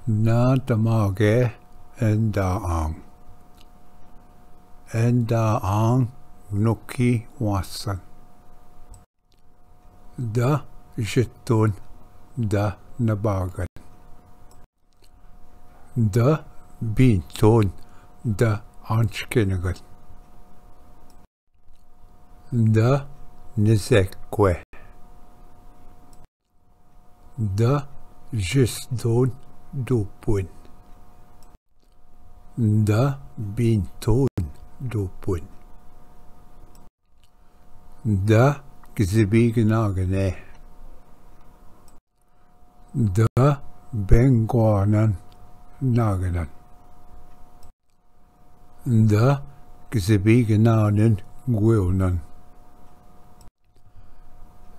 naadamaage endaa aang. Endaa aang nuki wasan. Da jitun da nabagan. Da bintun da anshkinagan. Da nizekwe. Da jistun dupun. Da bintun dupun. Da gzibignagane. Da bengwanan naganan. Da gzibignanen gwilnan.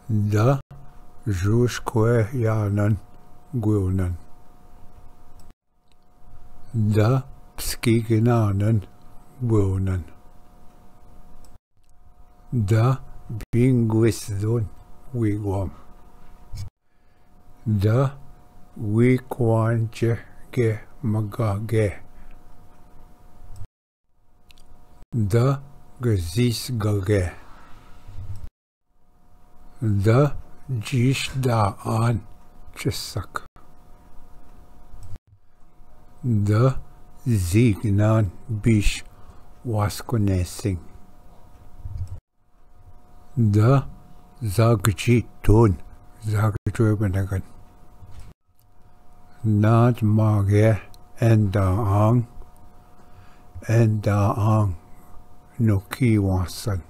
Da juskwe yanan gwilnan. Da pskignanen gwilnan. Da bingwisdun wigwam. Da wikwanche ge magage. Da gzisgage. Da jishdaan chisak. Da zignan bish waskunesing. Da zagjitun zagjubanagan. Naadamaage endaa aang nuki wasan.